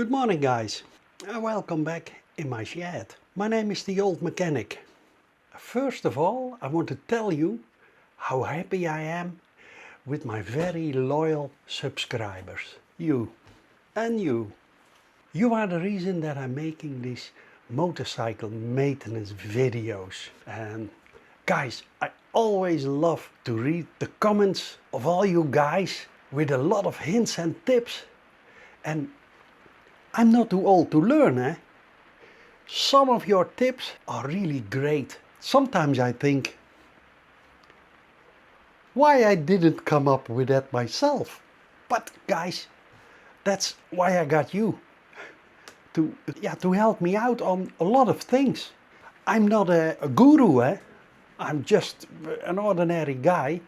Good morning guys, welcome back in my shed. My name is the Old Mechanic. First of all, I want to tell you how happy I am with my very loyal subscribers. You and you. You are the reason that I'm making these motorcycle maintenance videos. And guys, I always love to read the comments of all you guys with a lot of hints and tips. And I'm not too old to learn, eh? Some of your tips are really great. Sometimes I think, why I didn't come up with that myself? But guys, that's why I got you. To help me out on a lot of things. I'm not a guru, eh? I'm just an ordinary guy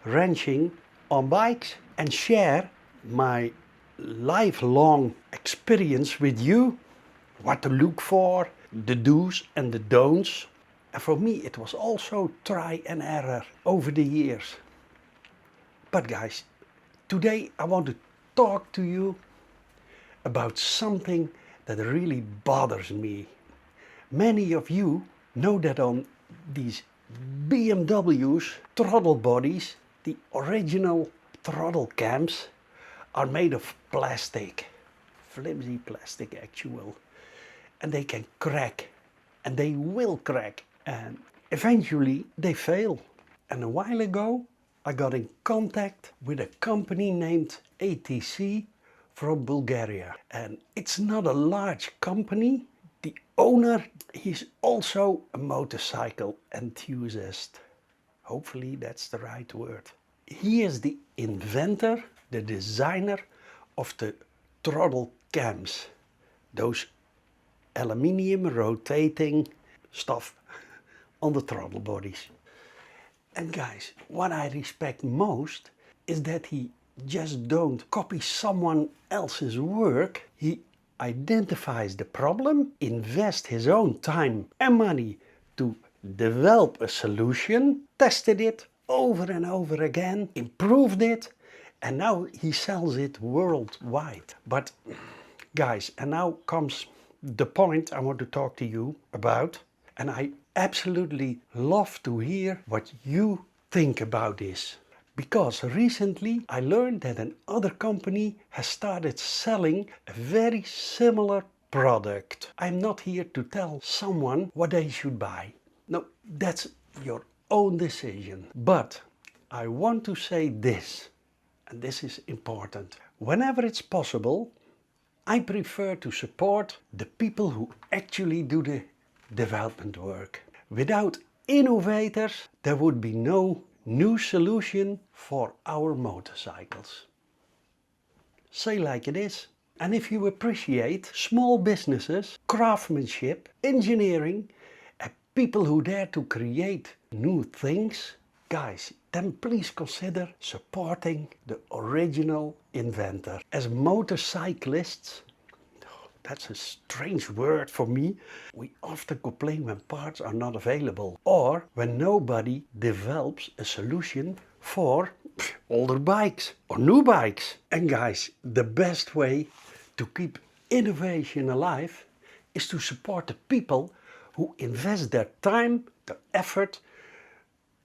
wrenching on bikes and share my lifelong experience with you, what to look for, the do's and the don'ts. And for me it was also try and error over the years. But guys, today I want to talk to you about something that really bothers me. Many of you know that on these BMW's throttle bodies, the original throttle cams are made of plastic, flimsy plastic actual, and they can crack, and they will crack, and eventually they fail. And a while ago I got in contact with a company named ATC from Bulgaria, and it's not a large company. The owner, he's also a motorcycle enthusiast. Hopefully that's the right word. He is the inventor, the designer of the throttle cams, those aluminium rotating stuff on the throttle bodies. And guys, what I respect most is that he just don't copy someone else's work. He identifies the problem, invests his own time and money to develop a solution, tested it over and over again, improved it, and now he sells it worldwide. But guys, and now comes the point I want to talk to you about, and I absolutely love to hear what you think about this. Because recently I learned that another company has started selling a very similar product. I'm not here to tell someone what they should buy. No, that's your own decision. But I want to say this, and this is important. Whenever it's possible, I prefer to support the people who actually do the development work. Without innovators, there would be no new solution for our motorcycles. Say like it is. And if you appreciate small businesses, craftsmanship, engineering, and people who dare to create new things, guys, then please consider supporting the original inventor. As motorcyclists, that's a strange word for me, we often complain when parts are not available or when nobody develops a solution for older bikes or new bikes. And guys, the best way to keep innovation alive is to support the people who invest their time, their effort,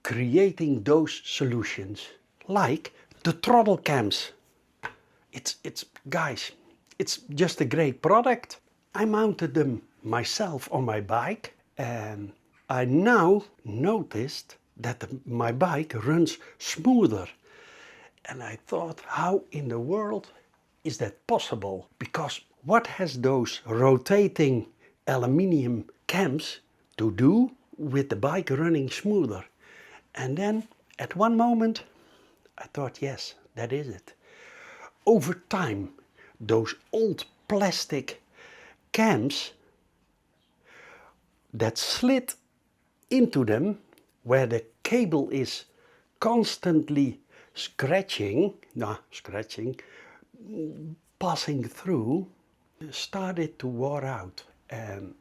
creating those solutions, like the throttle cams. Guys, it's just a great product. I mounted them myself on my bike, and I now noticed that my bike runs smoother. And I thought, how in the world is that possible? Because what has those rotating aluminium cams to do with the bike running smoother? And then at one moment I thought, yes, that is it. Over time, those old plastic cams that slid into them, where the cable is constantly passing through, started to wear out. And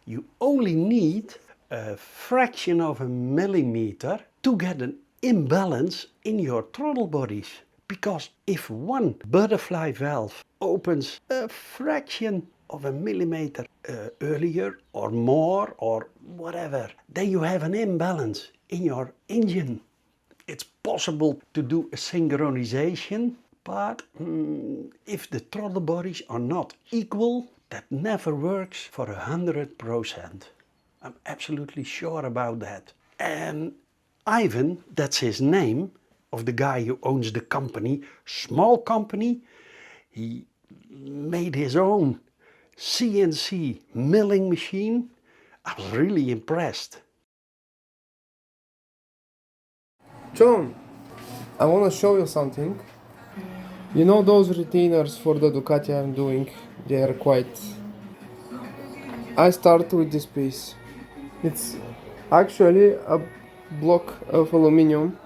you only need a fraction of a millimeter to get an imbalance in your throttle bodies. Because if one butterfly valve opens a fraction of a millimeter earlier or more or whatever, then you have an imbalance in your engine. It's possible to do a synchronization, but if the throttle bodies are not equal, that never works for 100%. I'm absolutely sure about that. And Ivan, that's his name, of the guy who owns the company, small company, he made his own CNC milling machine. I was really impressed. John, I want to show you something. You know those retainers for the Ducati I'm doing? They are quite... I start with this piece. It's actually a block of aluminum.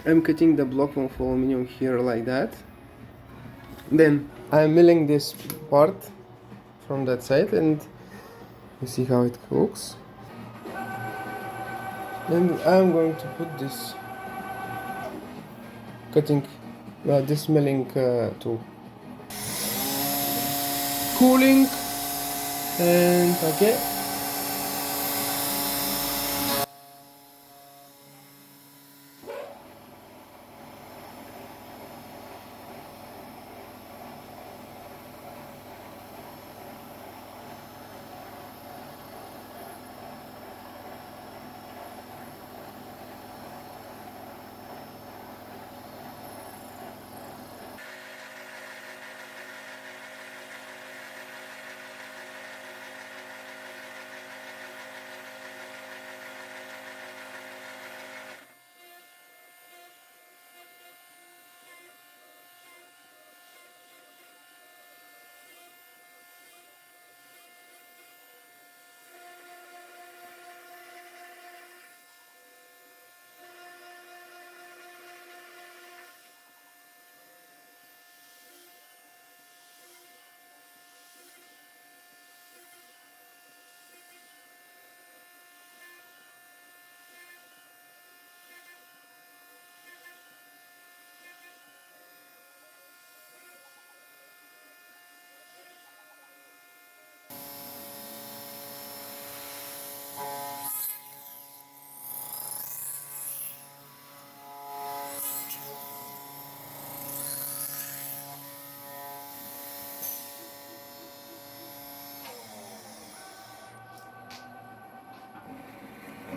I'm cutting the block of aluminum here like that. Then I'm milling this part from that side and you see how it looks. And I'm going to put this cutting, this milling tool. Cooling and okay.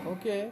Okay.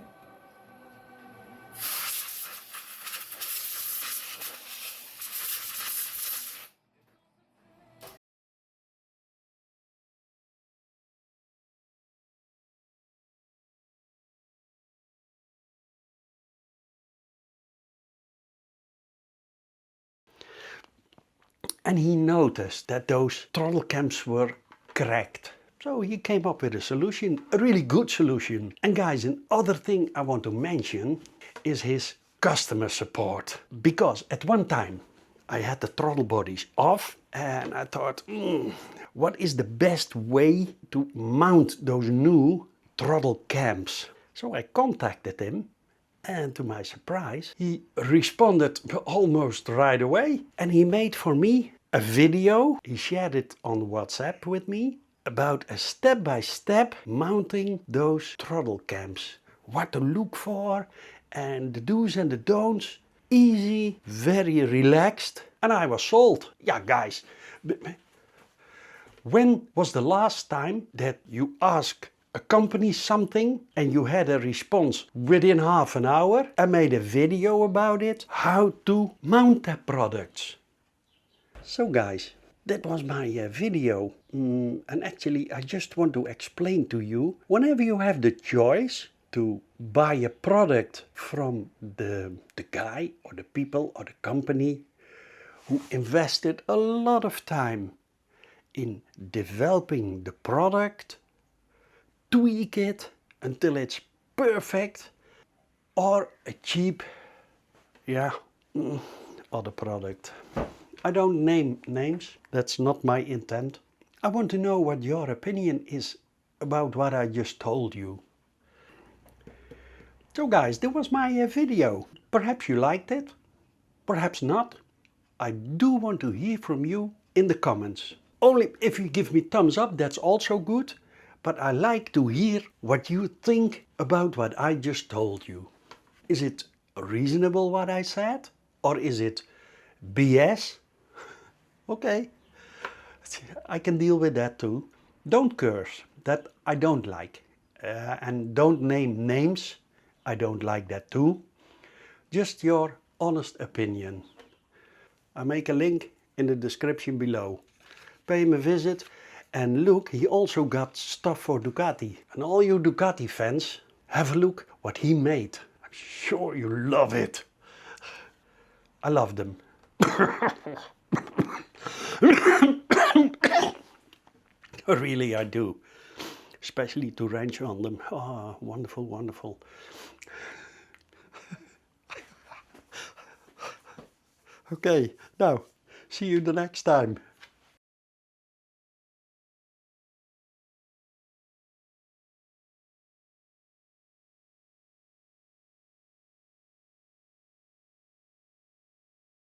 And he noticed that those throttle cams were cracked. So he came up with a solution, a really good solution. And guys, another thing I want to mention is his customer support. Because at one time I had the throttle bodies off and I thought, what is the best way to mount those new throttle cams? So I contacted him. And to my surprise, he responded almost right away. And he made for me a video. He shared it on WhatsApp with me about a step-by-step mounting those throttle cams. What to look for and the do's and the don'ts. Easy, very relaxed. And I was sold. Yeah, guys. When was the last time that you asked a company something and you had a response within half an hour? I made a video about it, how to mount their products. So guys, that was my video. And actually I just want to explain to you, whenever you have the choice to buy a product from the guy or the people or the company who invested a lot of time in developing the product, tweak it until it's perfect, or a cheap, other product. I don't name names, that's not my intent. I want to know what your opinion is about what I just told you. So guys, that was my video. Perhaps you liked it. perhaps not. I do want to hear from you in the comments. Only if you give me thumbs up, that's also good. But I like to hear what you think about what I just told you. Is it reasonable what I said? Or is it BS? Okay, I can deal with that too. Don't curse, that I don't like. And don't name names, I don't like that too. Just your honest opinion. I make a link in the description below. Pay him a visit, and look, he also got stuff for Ducati. And all you Ducati fans, have a look what he made. I'm sure you love it. I love them. Really I do. Especially to wrench on them. Ah, wonderful, wonderful. Okay, now, see you the next time.